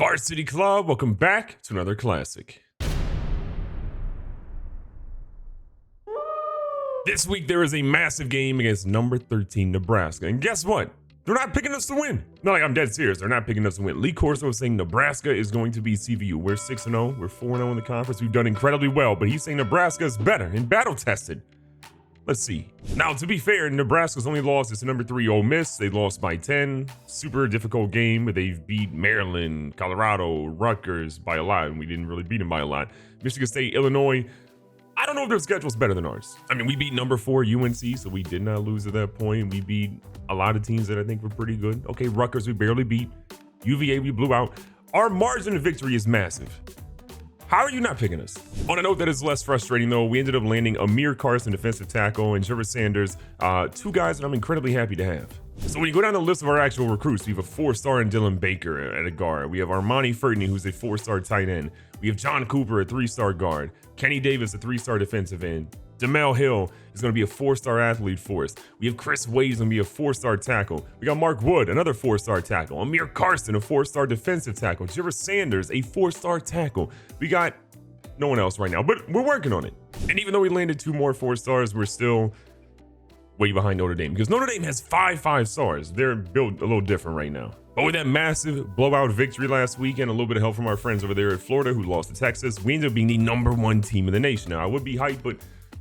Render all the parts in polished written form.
Varsity Club, welcome back to another classic. This week there is a massive game against number 13 Nebraska, and guess what? They're not picking us to win. Not like I'm dead serious. They're not picking us to win. Lee Corso was saying Nebraska is going to be CVU. We're 6-0. We're 4-0 in the conference. We've done incredibly well, but he's saying Nebraska is better and battle tested. Let's see. Now, to be fair, Nebraska's only loss is to number 3 Ole Miss. They lost by 10. Super difficult game, but they've beat Maryland, Colorado, Rutgers by a lot, and we didn't really beat them by a lot. Michigan State, Illinois. I don't know if their schedule's better than ours. I mean, we beat number 4 UNC, so we did not lose at that point. We beat a lot of teams that I think were pretty good. Okay, Rutgers we barely beat. UVA we blew out. Our margin of victory is massive. How are you not picking us? On a note that is less frustrating though, we ended up landing Amir Carson, defensive tackle, and Deion Sanders, two guys that I'm incredibly happy to have. So when you go down the list of our actual recruits, we have a 4-star in Dylan Baker at a guard. We have Armani Ferdinand, who's a 4-star tight end. We have John Cooper, a 3-star guard. Kenny Davis, a 3-star defensive end. Demel Hill is going to be a 4-star athlete for us. We have Chris Wade, going to be a 4-star tackle. We got Mark Wood, another 4-star tackle. Amir Carson, a 4-star defensive tackle. Deion Sanders, a 4-star tackle. We got no one else right now, but we're working on it. And even though we landed 2 more 4-stars, we're still way behind Notre Dame because Notre Dame has 5 5-stars. They're built a little different right now. But with that massive blowout victory last week and a little bit of help from our friends over there at Florida who lost to Texas, we ended up being the number 1 team in the nation. Now, I would be hyped, but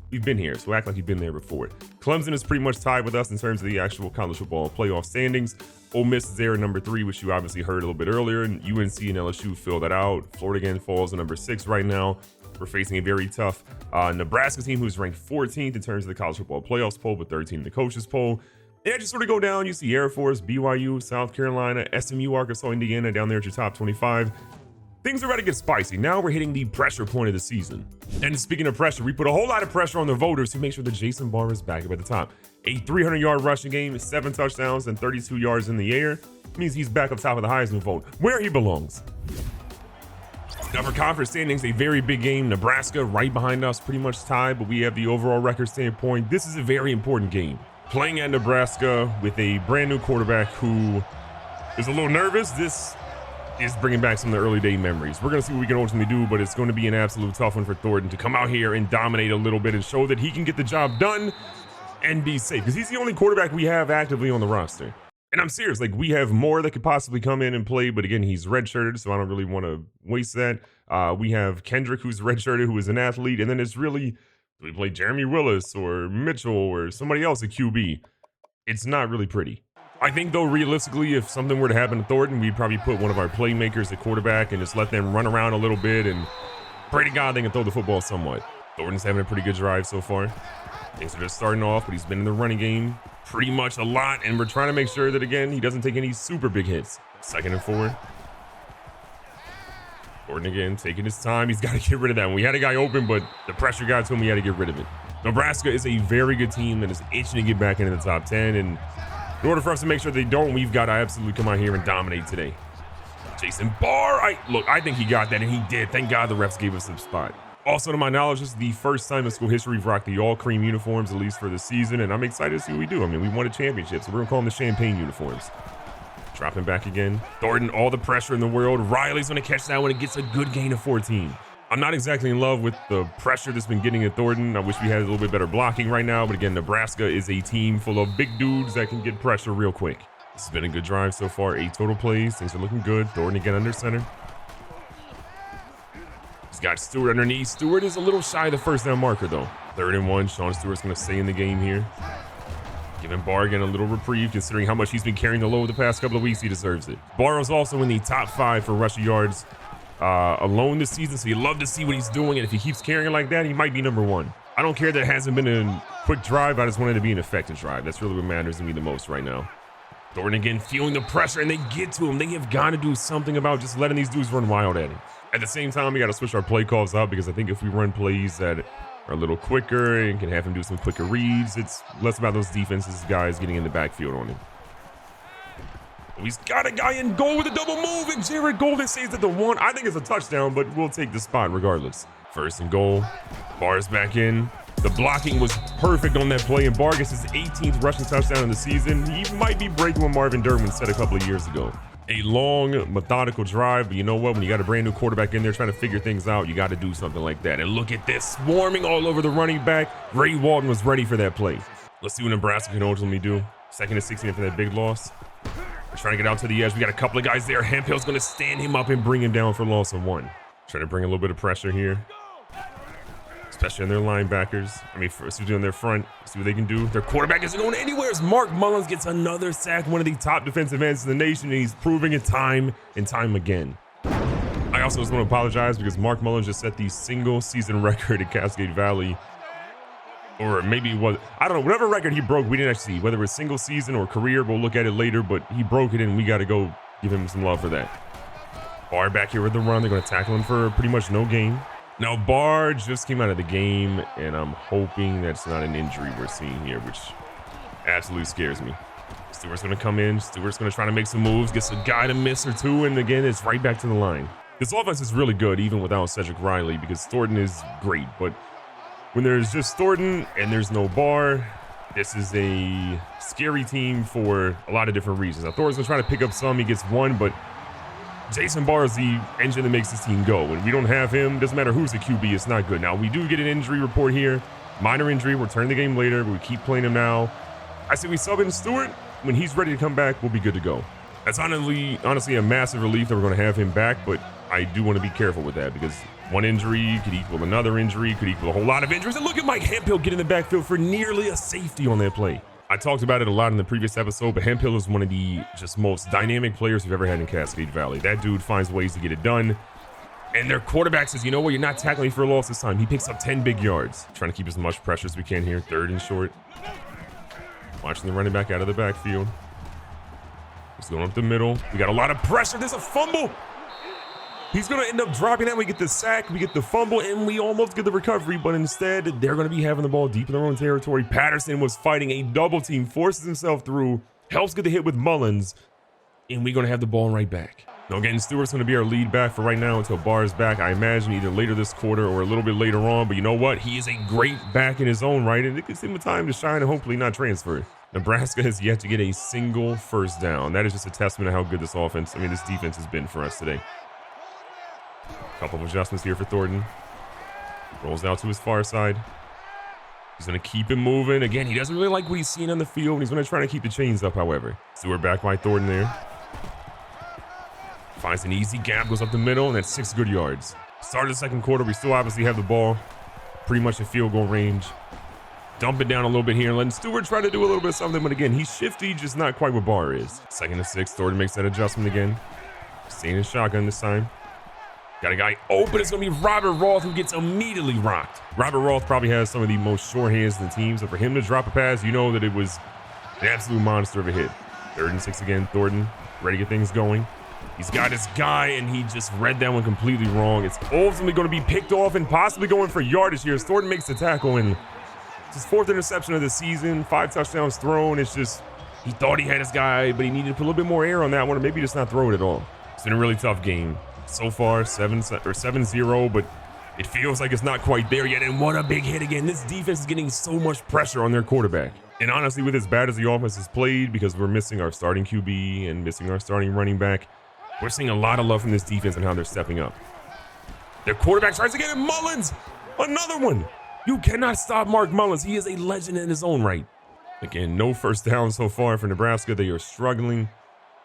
we've been here, so act like you've been there before. Clemson is pretty much tied with us in terms of the actual college football playoff standings. Ole Miss is there at number 3, which you obviously heard a little bit earlier, and UNC and LSU fill that out. Florida again falls at number 6 right now. We're facing a very tough Nebraska team who's ranked 14th in terms of the college football playoffs poll, but 13th in the coaches poll. And just sort of go down, you see Air Force, BYU, South Carolina, SMU, Arkansas, Indiana down there at your top 25. Things are about to get spicy. Now we're hitting the pressure point of the season. And speaking of pressure, we put a whole lot of pressure on the voters to make sure that Jason Barr is back up at the top. A 300-yard rushing game, 7 touchdowns, and 32 yards in the air means he's back up top of the Heisman vote, where he belongs. Now for conference standings, a very big game. Nebraska right behind us, pretty much tied, but we have the overall record standpoint. This is a very important game. Playing at Nebraska with a brand new quarterback who is a little nervous. This is bringing back some of the early day memories. We're going to see what we can ultimately do, but it's going to be an absolute tough one for Thornton to come out here and dominate a little bit and show that he can get the job done and be safe, because he's the only quarterback we have actively on the roster. And I'm serious, like we have more that could possibly come in and play, but again, he's redshirted, so I don't really want to waste that. We have Kendrick, who's redshirted, who is an athlete, and then it's really, do we play Jeremy Willis or Mitchell or somebody else at QB? It's not really pretty. I think, though, realistically, if something were to happen to Thornton, we'd probably put one of our playmakers at quarterback and just let them run around a little bit and pray to God they can throw the football somewhat. Thornton's having a pretty good drive so far. Things are just starting off, but he's been in the running game pretty much a lot, and we're trying to make sure that, again, he doesn't take any super big hits. 2nd and 4. Thornton again, taking his time. He's got to get rid of that. When we had a guy open, but the pressure got to him, we had to get rid of it. Nebraska is a very good team that is itching to get back into the top 10, and in order for us to make sure they don't, we've got to absolutely come out here and dominate today. Jason Barr, I think he got that, and he did. Thank God the refs gave us some spot. Also, to my knowledge, this is the first time in school history we've rocked the all-cream uniforms, at least for the season, and I'm excited to see what we do. I mean, we won a championship, so we're going to call them the champagne uniforms. Dropping back again. Thornton, all the pressure in the world. Riley's going to catch that when it gets a good gain of 14. I'm not exactly in love with the pressure that's been getting at Thornton. I wish we had a little bit better blocking right now, but again, Nebraska is a team full of big dudes that can get pressure real quick. This has been a good drive so far. 8 total plays. Things are looking good. Thornton again under center. He's got Stewart underneath. Stewart is a little shy of the first down marker, though. 3rd and 1. Sean Stewart's going to stay in the game here. Giving Barr again a little reprieve, considering how much he's been carrying the load the past couple of weeks. He deserves it. Barr is also in the top 5 for rushing yards alone this season, so you love to see what he's doing, and if he keeps carrying like that, he might be number 1. I don't care that it hasn't been a quick drive. I just want it to be an effective drive. That's really what matters to me the most right now. Thornton again feeling the pressure, and they get to him. They have got to do something about just letting these dudes run wild at him. At the same time, we got to switch our play calls up, because I think if we run plays that are a little quicker and can have him do some quicker reads, it's less about those defenses guys getting in the backfield on him. Oh, he's got a guy in goal with a double move, and Jared Golden saves at the 1. I think it's a touchdown, but we'll take the spot regardless. 1st and goal. Barr's back in. The blocking was perfect on that play, and Barr gets his 18th rushing touchdown in the season. He might be breaking what Marvin Durbin said a couple of years ago. A long, methodical drive, but you know what? When you got a brand new quarterback in there trying to figure things out, you got to do something like that. And look at this, swarming all over the running back. Ray Walton was ready for that play. Let's see what Nebraska can ultimately do. 2nd and 16 after that big loss. We're trying to get out to the edge. We got a couple of guys there. Hemphill's going to stand him up and bring him down for loss of 1. Trying to bring a little bit of pressure here, especially on their linebackers. I mean, especially on their front. See what they can do. Their quarterback isn't going anywhere as Mark Mullins gets another sack, one of the top defensive ends in the nation, and he's proving it time and time again. I also just want to apologize because Mark Mullins just set the single season record at Cascade Valley. Or maybe it was, I don't know, whatever record he broke, we didn't actually see. Whether it was single season or career, we'll look at it later, but he broke it and we got to go give him some love for that. Barr back here with the run. They're going to tackle him for pretty much no gain. Now, Barr just came out of the game, and I'm hoping that's not an injury we're seeing here, which absolutely scares me. Stewart's going to come in. Stewart's going to try to make some moves, gets a guy to miss or two, and again, it's right back to the line. This offense is really good, even without Cedric Riley, because Thornton is great, but when there's just Thornton and there's no Barr, this is a scary team for a lot of different reasons. Now, Thornton's going to try to pick up some. He gets one, but Jason Barr is the engine that makes this team go. When we don't have him, doesn't matter who's the QB, it's not good. Now, we do get an injury report here. Minor injury. We'll turn the game later, but we keep playing him now. I say we sub in Stewart. When he's ready to come back, we'll be good to go. That's honestly a massive relief that we're going to have him back, but I do want to be careful with that because one injury could equal another injury, could equal a whole lot of injuries. And look at Mike Hemphill get in the backfield for nearly a safety on that play. I talked about it a lot in the previous episode, but Hempill is one of the just most dynamic players we've ever had in Cascade Valley. That dude finds ways to get it done. And their quarterback says, you know what, you're not tackling for a loss this time. He picks up 10 big yards. Trying to keep as much pressure as we can here. 3rd and short. Watching the running back out of the backfield. He's going up the middle. We got a lot of pressure. There's a fumble. He's going to end up dropping that. We get the sack, we get the fumble, and we almost get the recovery, but instead, they're going to be having the ball deep in their own territory. Patterson was fighting a double team, forces himself through, helps get the hit with Mullins, and we're going to have the ball right back. Now, again, Stewart's going to be our lead back for right now until Barr's back. I imagine either later this quarter or a little bit later on, but you know what? He is a great back in his own right, and it gives him a time to shine and hopefully not transfer. Nebraska has yet to get a single first down. That is just a testament to how good this defense has been for us today. Couple of adjustments here for Thornton. Rolls out to his far side. He's going to keep him moving. Again, he doesn't really like what he's seeing on the field, and he's going to try to keep the chains up, however. Stewart back by Thornton there. Finds an easy gap, goes up the middle, and that's 6 good yards. Start of the second quarter, we still obviously have the ball. Pretty much at field goal range. Dump it down a little bit here, letting Stewart try to do a little bit of something, but again, he's shifty, just not quite what Barr is. 2nd and 6, Thornton makes that adjustment again. Staying in shotgun this time. Got a guy open. It's going to be Robert Roth who gets immediately rocked. Robert Roth probably has some of the most sure hands in the team. So for him to drop a pass, you know that it was an absolute monster of a hit. 3rd and 6 again. Thornton ready to get things going. He's got his guy, and he just read that one completely wrong. It's ultimately going to be picked off and possibly going for yardage here. Thornton makes the tackle, and it's his 4th interception of the season. 5 touchdowns thrown. It's just he thought he had his guy, but he needed to put a little bit more air on that one, or maybe just not throw it at all. It's been a really tough game. So far, 7-0, but it feels like it's not quite there yet. And what a big hit again. This defense is getting so much pressure on their quarterback. And honestly, with as bad as the offense has played, because we're missing our starting QB and missing our starting running back, we're seeing a lot of love from this defense and how they're stepping up. Their quarterback tries to get it. Mullins, another one. You cannot stop Mark Mullins. He is a legend in his own right. Again, no first down so far for Nebraska. They are struggling.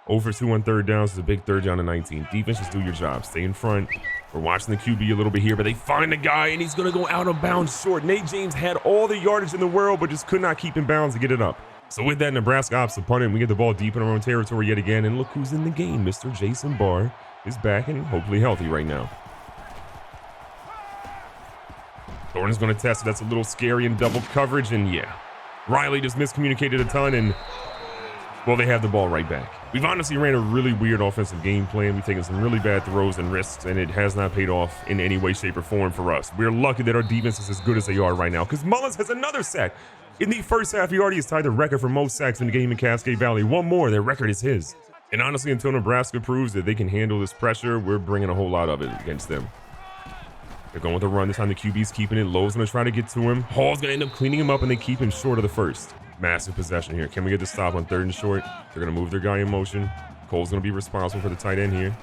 0 for 2 on 3rd downs. It's a big 3rd down to 19. Defense, just do your job. Stay in front. We're watching the QB a little bit here, but they find the guy, and he's going to go out of bounds short. Nate James had all the yardage in the world, but just could not keep in bounds to get it up. So with that, Nebraska opts to punt it, and we get the ball deep in our own territory yet again. And look who's in the game. Mr. Jason Barr is back and hopefully healthy right now. Thornton's going to test it. That's a little scary in double coverage, and yeah. Riley just miscommunicated a ton, and well, they have the ball right back. We've honestly ran a really weird offensive game plan. We've taken some really bad throws and risks, and it has not paid off in any way, shape, or form for us. We're lucky that our defense is as good as they are right now, because Mullins has another sack. In the first half, he already has tied the record for most sacks in the game in Cascade Valley. One more, their record is his. And honestly, until Nebraska proves that they can handle this pressure, we're bringing a whole lot of it against them. They're going with a run. This time the QB's keeping it. Lowe's going to try to get to him. Hall's going to end up cleaning him up, and they keep him short of the first. Massive possession here. Can we get the stop on 3rd and short? They're going to move their guy in motion. Cole's going to be responsible for the tight end here.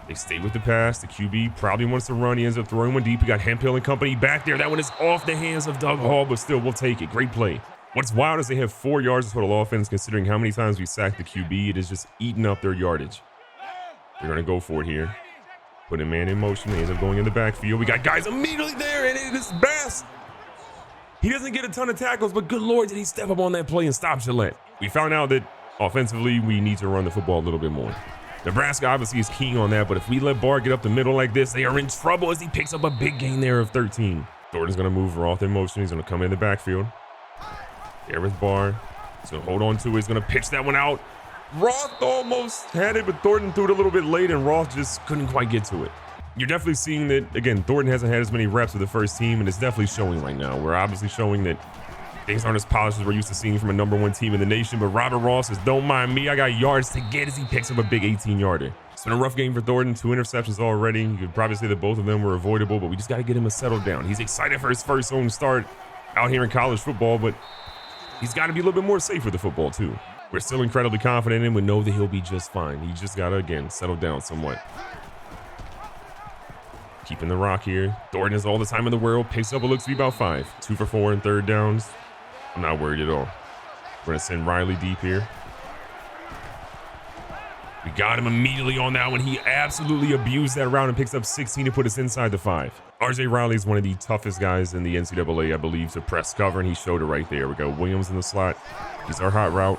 They stay with the pass. The QB probably wants to run. He ends up throwing one deep. We got Hemphill and company back there. That one is off the hands of Doug Hall, but still, we'll take it. Great play. What's wild is they have 4 yards of total offense, considering how many times we sacked the QB. It is just eating up their yardage. They're going to go for it here. Put a man in motion. They end up going in the backfield. We got guys immediately there, and it is Bass. He doesn't get a ton of tackles, but good Lord, did he step up on that play and stop Gillette. We found out that offensively, we need to run the football a little bit more. Nebraska obviously is keen on that, but if we let Barr get up the middle like this, they are in trouble as he picks up a big gain there of 13. Thornton's going to move Roth in motion. He's going to come in the backfield. There with Barr. He's going to hold on to it. He's going to pitch that one out. Roth almost had it, but Thornton threw it a little bit late, and Roth just couldn't quite get to it. You're definitely seeing that, again, Thornton hasn't had as many reps with the first team, and it's definitely showing right now. We're obviously showing that things aren't as polished as we're used to seeing from a #1 team in the nation, but Robert Ross says, don't mind me, I got yards to get as he picks up a big 18-yarder. It's been a rough game for Thornton, 2 interceptions already. You could probably say that both of them were avoidable, but we just got to get him to settle down. He's excited for his first home start out here in college football, but he's got to be a little bit more safe with the football too. We're still incredibly confident in him. We know that he'll be just fine. He just got to, again, settle down somewhat. Keeping the rock here. Thornton has all the time in the world. Picks up what looks to be about 5. 2 for 4 in third downs. I'm not worried at all. We're going to send Riley deep here. We got him immediately on that one. He absolutely abused that route and picks up 16 to put us inside the 5. RJ Riley is one of the toughest guys in the NCAA, I believe, to press cover, and he showed it right there. We got Williams in the slot. He's our hot route.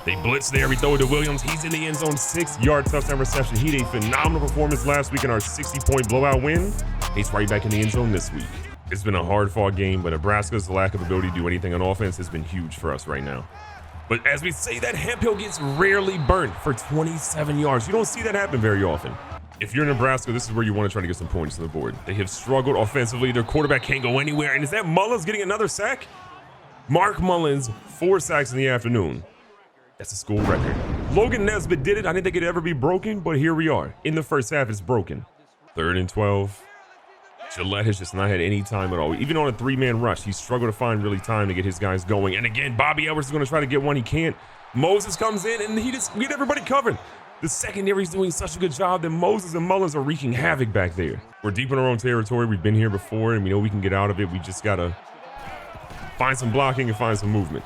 They blitz there. We throw it to Williams. He's in the end zone. 6-yard touchdown reception. He had a phenomenal performance last week in our 60-point blowout win. He's right back in the end zone this week. It's been a hard-fought game, but Nebraska's lack of ability to do anything on offense has been huge for us right now. But as we say that, Hemphill gets rarely burnt for 27 yards. You don't see that happen very often. If you're Nebraska, this is where you want to try to get some points on the board. They have struggled offensively. Their quarterback can't go anywhere. And is that Mullins getting another sack? Mark Mullins, 4 sacks in the afternoon. That's a school record. Logan Nesbitt did it. I didn't think it'd ever be broken, but here we are. In the first half, it's broken. 3rd and 12. Gillette has just not had any time at all. Even on a 3-man rush, he's struggled to find really time to get his guys going. And again, Bobby Edwards is going to try to get one. He can't. Moses comes in, and we get everybody covered. The secondary is doing such a good job that Moses and Mullins are wreaking havoc back there. We're deep in our own territory. We've been here before, and we know we can get out of it. We just got to find some blocking and find some movement.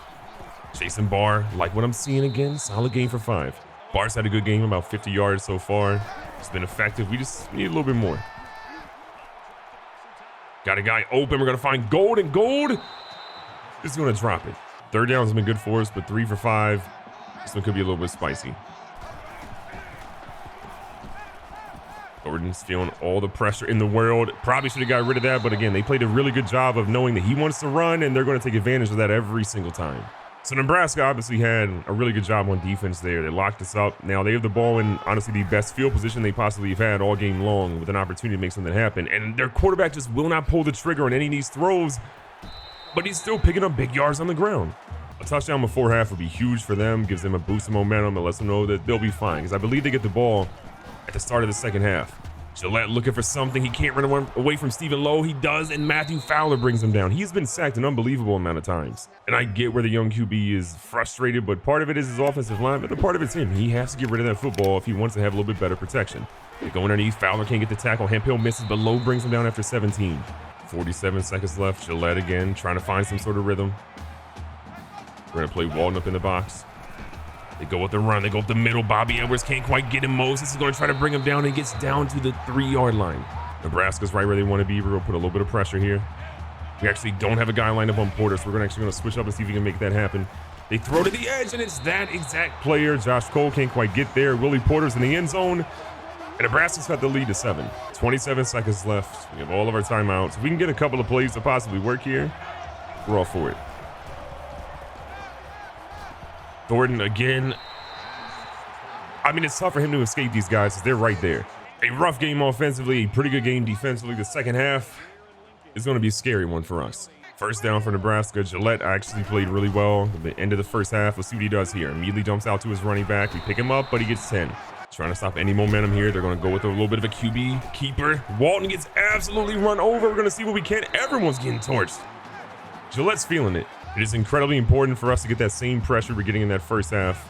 Jason Barr, like what I'm seeing again, solid game for 5. Barr's had a good game, about 50 yards so far. It's been effective. We just need a little bit more. Got a guy open. We're going to find Gold, and Gold is going to drop it. 3rd down has been good for us, but 3 for 5. This one could be a little bit spicy. Gordon's feeling all the pressure in the world. Probably should have got rid of that, but again, they played a really good job of knowing that he wants to run, and they're going to take advantage of that every single time. So Nebraska obviously had a really good job on defense there. They locked us up. Now they have the ball in, honestly, the best field position they possibly have had all game long with an opportunity to make something happen. And their quarterback just will not pull the trigger on any of these throws, but he's still picking up big yards on the ground. A touchdown before half would be huge for them, gives them a boost of momentum, and lets them know that they'll be fine. Because I believe they get the ball at the start of the second half. Gillette looking for something. He can't run away from Stephen Lowe. He does, and Matthew Fowler brings him down. He's been sacked an unbelievable amount of times. And I get where the young QB is frustrated, but part of it is his offensive line, but the part of it's him. He has to get rid of that football if he wants to have a little bit better protection. They go underneath. Fowler can't get the tackle. Hemphill misses, but Lowe brings him down after 17. 47 seconds left. Gillette again, trying to find some sort of rhythm. We're going to play Walton up in the box. They go with the run. They go up the middle. Bobby Edwards can't quite get him. Moses is going to try to bring him down, and gets down to the 3-yard line. Nebraska's right where they want to be. We're going to put a little bit of pressure here. We actually don't have a guy lined up on Porter, so we're actually going to switch up and see if we can make that happen. They throw to the edge, and it's that exact player. Josh Cole can't quite get there. Willie Porter's in the end zone, and Nebraska's got the lead to 7. 27 seconds left. We have all of our timeouts. If we can get a couple of plays to possibly work here, we're all for it. Thornton again. I mean, it's tough for him to escape these guys because they're right there. A rough game offensively, a pretty good game defensively. The second half is going to be a scary one for us. First down for Nebraska. Gillette actually played really well at the end of the first half. Let's see what he does here. Immediately dumps out to his running back. We pick him up, but he gets 10. Trying to stop any momentum here. They're going to go with a little bit of a QB keeper. Walton gets absolutely run over. We're going to see what we can. Everyone's getting torched. Gillette's feeling it. It is incredibly important for us to get that same pressure we're getting in that first half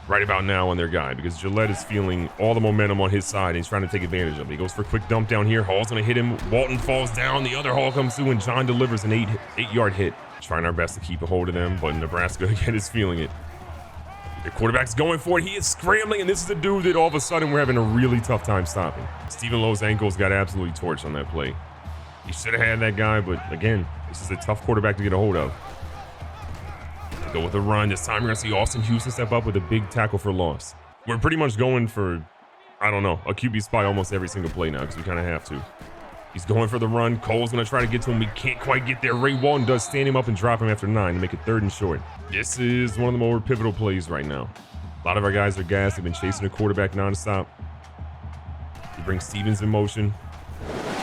right about now on their guy because Gillette is feeling all the momentum on his side and he's trying to take advantage of it. He goes for a quick dump down here. Hall's going to hit him. Walton falls down. The other Hall comes through and John delivers an eight-yard hit. Trying our best to keep a hold of them, but Nebraska again is feeling it. The quarterback's going for it. He is scrambling, and this is the dude that all of a sudden we're having a really tough time stopping. Stephen Lowe's ankles got absolutely torched on that play. He should have had that guy, but again, this is a tough quarterback to get a hold of. Go with a run. This time we're going to see Austin Houston step up with a big tackle for loss. We're pretty much going for, I don't know, a QB spy almost every single play now because we kind of have to. He's going for the run. Cole's going to try to get to him. We can't quite get there. Ray Walton does stand him up and drop him after 9 to make it 3rd and short. This is one of the more pivotal plays right now. A lot of our guys are gassed. They've been chasing the quarterback nonstop. He brings Stevens in motion.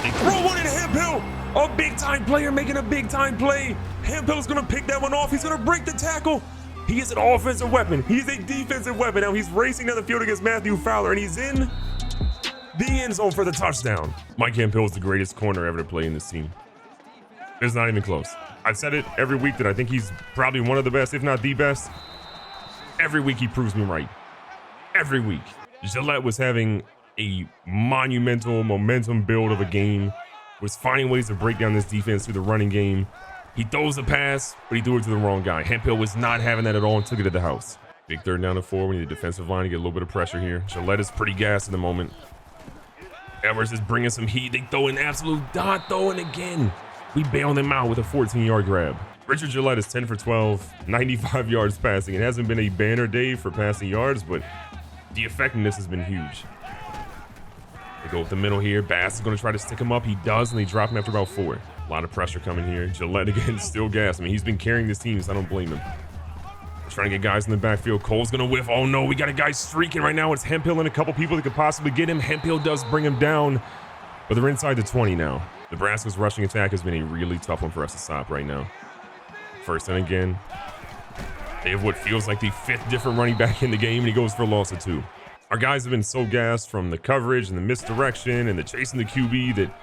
They throw one in Hemphill. A big-time player making a big-time play. Hemphill's going to pick that one off. He's going to break the tackle. He is an offensive weapon. He's a defensive weapon. Now he's racing down the field against Matthew Fowler, and he's in the end zone for the touchdown. Mike Hemphill is the greatest corner ever to play in this team. It's not even close. I've said it every week that I think he's probably one of the best, if not the best. Every week he proves me right. Every week. Gillette was having a monumental momentum build of a game, was finding ways to break down this defense through the running game. He throws a pass, but he threw it to the wrong guy. Hemphill was not having that at all and took it to the house. Big 3rd down and 4. We need the defensive line to get a little bit of pressure here. Gillette is pretty gassed in the moment. Edwards is bringing some heat. They throw an absolute dot throw, and again, we bail them out with a 14-yard grab. Richard Gillette is 10 for 12, 95 yards passing. It hasn't been a banner day for passing yards, but the effectiveness has been huge. They go with the middle here. Bass is going to try to stick him up. He does, and they drop him after about 4. A lot of pressure coming here. Gillette again, still gassed. I mean, he's been carrying this team, so I don't blame him. Trying to get guys in the backfield. Cole's going to whiff. Oh, no, we got a guy streaking right now. It's Hemphill and a couple people that could possibly get him. Hemphill does bring him down, but they're inside the 20 now. Nebraska's rushing attack has been a really tough one for us to stop right now. 1st and again. They have what feels like the 5th different running back in the game, and he goes for a loss of 2. Our guys have been so gassed from the coverage and the misdirection and the chasing the QB that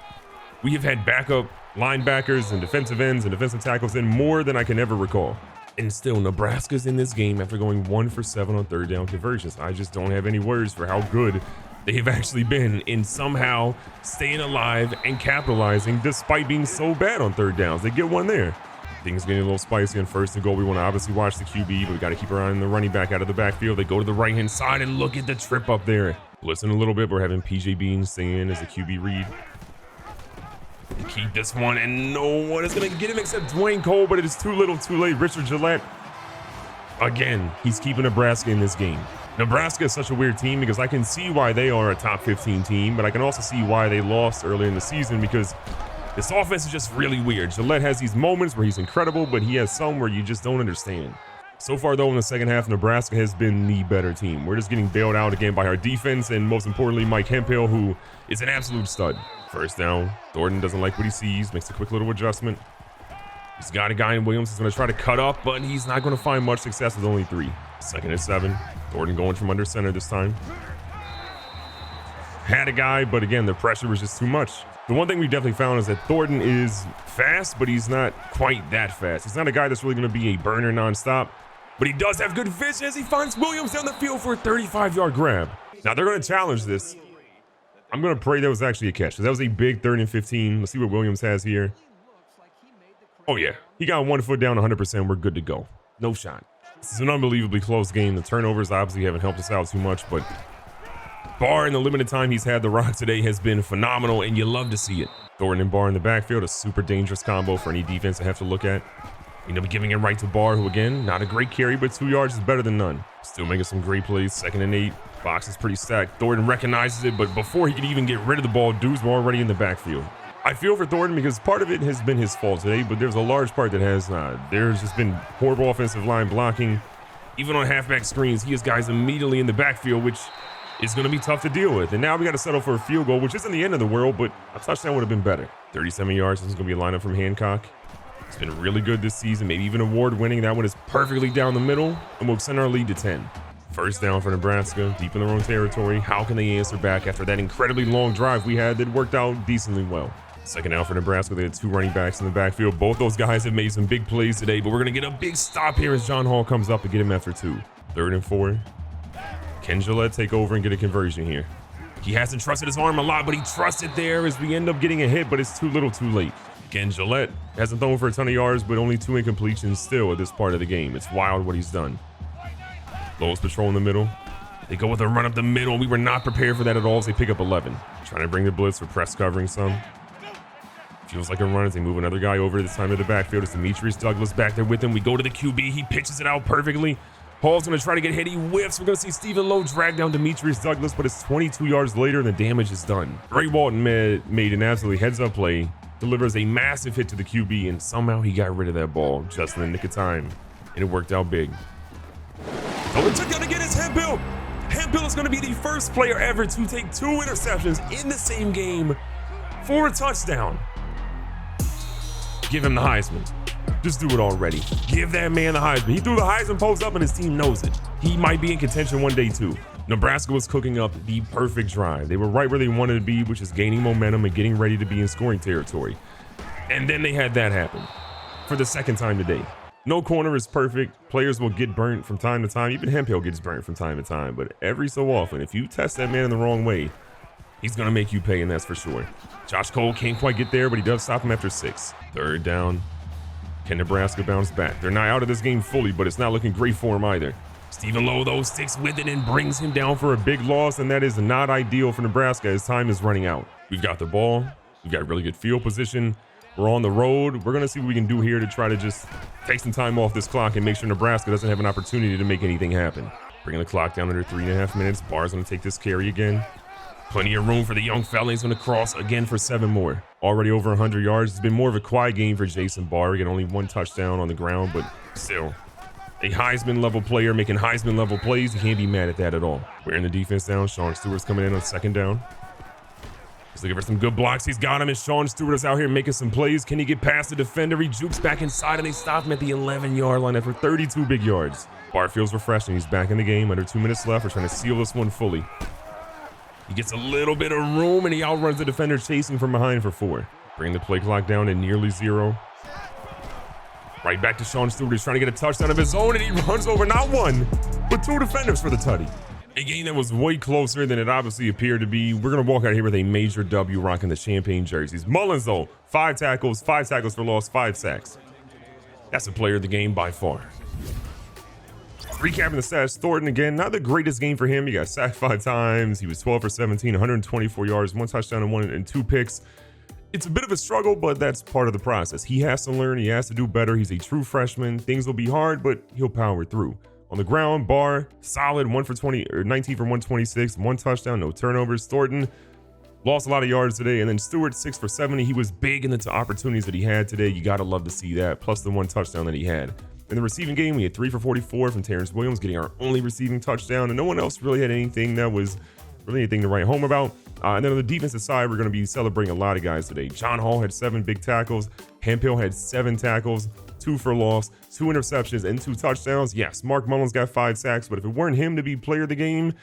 we have had backup linebackers and defensive ends and defensive tackles in more than I can ever recall. And still, Nebraska's in this game after going 1 for 7 on 3rd down conversions. I just don't have any words for how good they have actually been in somehow staying alive and capitalizing despite being so bad on 3rd downs. They get one there. Things getting a little spicy on 1st and goal. We want to obviously watch the QB, but we got to keep our eye on the running back out of the backfield. They go to the right-hand side and look at the trip up there. Listen a little bit. We're having PJ Beans singing as a QB read. Keep this one, and no one is going to get him except Dwayne Cole, but it is too little too late. Richard Gillette, again, he's keeping Nebraska in this game. Nebraska is such a weird team because I can see why they are a top 15 team, but I can also see why they lost early in the season because this offense is just really weird. Gillette has these moments where he's incredible, but he has some where you just don't understand. So far, though, in the second half, Nebraska has been the better team. We're just getting bailed out again by our defense, and most importantly, Mike Hemphill, who is an absolute stud. 1st down. Thornton doesn't like what he sees, makes a quick little adjustment. He's got a guy in Williams who's going to try to cut up, but he's not going to find much success with only 3. 2nd and 7. Thornton going from under center this time. Had a guy, but again, the pressure was just too much. The one thing we've definitely found is that Thornton is fast, but he's not quite that fast. He's not a guy that's really going to be a burner nonstop, but he does have good vision as he finds Williams down the field for a 35-yard grab. Now they're going to challenge this. I'm going to pray that was actually a catch because that was a big 3rd and 15. Let's see what Williams has here. Oh, yeah. He got 1 foot down 100%. We're good to go. No shot. This is an unbelievably close game. The turnovers obviously haven't helped us out too much, but Barr in the limited time he's had the rock today has been phenomenal, and you love to see it. Thornton and Barr in the backfield, a super dangerous combo for any defense to have to look at. End up giving it right to Barr, who again, not a great carry, but 2 yards is better than none. Still making some great plays. 2nd and 8. Box is pretty stacked. Thornton recognizes it, but before he could even get rid of the ball, dudes were already in the backfield. I feel for Thornton because part of it has been his fault today, but there's a large part that has not. There's just been horrible offensive line blocking. Even on halfback screens, he has guys immediately in the backfield, which is going to be tough to deal with. And now we got to settle for a field goal, which isn't the end of the world, but a touchdown would have been better. 37 yards. This is going to be a lineup from Hancock. It's been really good this season, maybe even award-winning. That one is perfectly down the middle, and we'll extend our lead to 10. 1st down for Nebraska, deep in their own territory. How can they answer back after that incredibly long drive we had that worked out decently well? 2nd down for Nebraska. They had 2 running backs in the backfield. Both those guys have made some big plays today, but we're going to get a big stop here as John Hall comes up to get him after 2. 3rd and 4. Can Gillette take over and get a conversion here? He hasn't trusted his arm a lot, but he trusted there as we end up getting a hit, but it's too little too late. Again, Gillette hasn't thrown for a ton of yards, but only 2 incompletions still at this part of the game. It's wild what he's done. Lowest patrol in the middle. They go with a run up the middle. We were not prepared for that at all as they pick up 11. Trying to bring the blitz for press covering some. Feels like a run as they move another guy over this time to the backfield. It's Demetrius Douglas back there with him. We go to the QB. He pitches it out perfectly. Hall's going to try to get hit. He whiffs. We're going to see Stephen Lowe drag down Demetrius Douglas, but it's 22 yards later and the damage is done. Ray Walton made an absolutely heads-up play, delivers a massive hit to the QB, and somehow he got rid of that ball just in the nick of time, and it worked out big. Oh, it took down again. It's Hemphill. Hemphill is going to be the first player ever to take 2 interceptions in the same game for a touchdown. Give him the Heisman. Just do it already. Give that man the Heisman. He threw the Heisman post up and his team knows it. He might be in contention one day too. Nebraska was cooking up the perfect drive. They were right where they wanted to be, which is gaining momentum and getting ready to be in scoring territory. And then they had that happen for the second time today. No corner is perfect. Players will get burnt from time to time. Even Hemphill gets burnt from time to time. But every so often, if you test that man in the wrong way, he's going to make you pay, and that's for sure. Josh Cole can't quite get there, but he does stop him after 6. Third down. Can Nebraska bounce back? They're not out of this game fully, but it's not looking great for him either. Stephen Lowe, though, sticks with it and brings him down for a big loss, and that is not ideal for Nebraska as time is running out. We've got the ball. We've got really good field position. We're on the road. We're going to see what we can do here to try to just take some time off this clock and make sure Nebraska doesn't have an opportunity to make anything happen. Bringing the clock down under 3.5 minutes. Barr's going to take this carry again. Plenty of room for the young fella. He's going to cross again for 7 more. Already over 100 yards. It's been more of a quiet game for Jason Barr. He got only 1 touchdown on the ground, but still a Heisman level player making Heisman level plays. You can't be mad at that at all. Wearing the defense down. Sean Stewart's coming in on 2nd down. He's looking for some good blocks. He's got him, and Sean Stewart is out here making some plays. Can he get past the defender? He jukes back inside, and they stop him at the 11-yard line after 32 big yards. Barr feels refreshed, and he's back in the game. Under 2 minutes left. We're trying to seal this one fully. He gets a little bit of room, and he outruns the defender chasing from behind for 4. Bring the play clock down to nearly 0. Right back to Sean Stewart. He's trying to get a touchdown of his own, and he runs over not 1, but 2 defenders for the tutty. A game that was way closer than it obviously appeared to be. We're going to walk out here with a major W rocking the champagne jerseys. Mullins, though, 5 tackles for loss, 5 sacks. That's the player of the game by far. Recapping the stats, Thornton again, not the greatest game for him. He got sacked 5 times. He was 12 for 17, 124 yards, 1 touchdown and 2 picks. It's a bit of a struggle, but that's part of the process. He has to learn. He has to do better. He's a true freshman. Things will be hard, but he'll power through. On the ground, Barr, solid, 19 for 126, 1 touchdown, no turnovers. Thornton lost a lot of yards today, and then Stewart, 6 for 70. He was big in the opportunities that he had today. You got to love to see that, plus the 1 touchdown that he had. In the receiving game, we had 3 for 44 from Terrence Williams, getting our only receiving touchdown, and no one else really had anything that was really anything to write home about. And then on the defensive side, we're going to be celebrating a lot of guys today. John Hall had 7 big tackles. Hemphill had 7 tackles, 2 for loss, 2 interceptions, and 2 touchdowns. Yes, Mark Mullins got 5 sacks, but if it weren't him to be player of the game,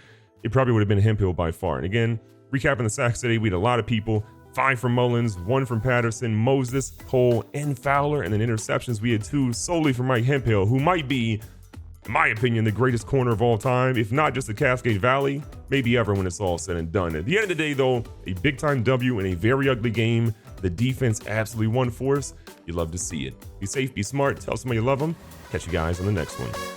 it probably would have been Hemphill by far. And again, recapping the sacks today, we had a lot of people. 5 from Mullins, 1 from Patterson, Moses, Cole, and Fowler. And then interceptions, we had 2 solely from Mike Hemphill, who might be, in my opinion, the greatest corner of all time, if not just the Cascade Valley, maybe ever when it's all said and done. At the end of the day, though, a big-time W in a very ugly game. The defense absolutely won for us. You love to see it. Be safe, be smart, tell somebody you love them. Catch you guys on the next one.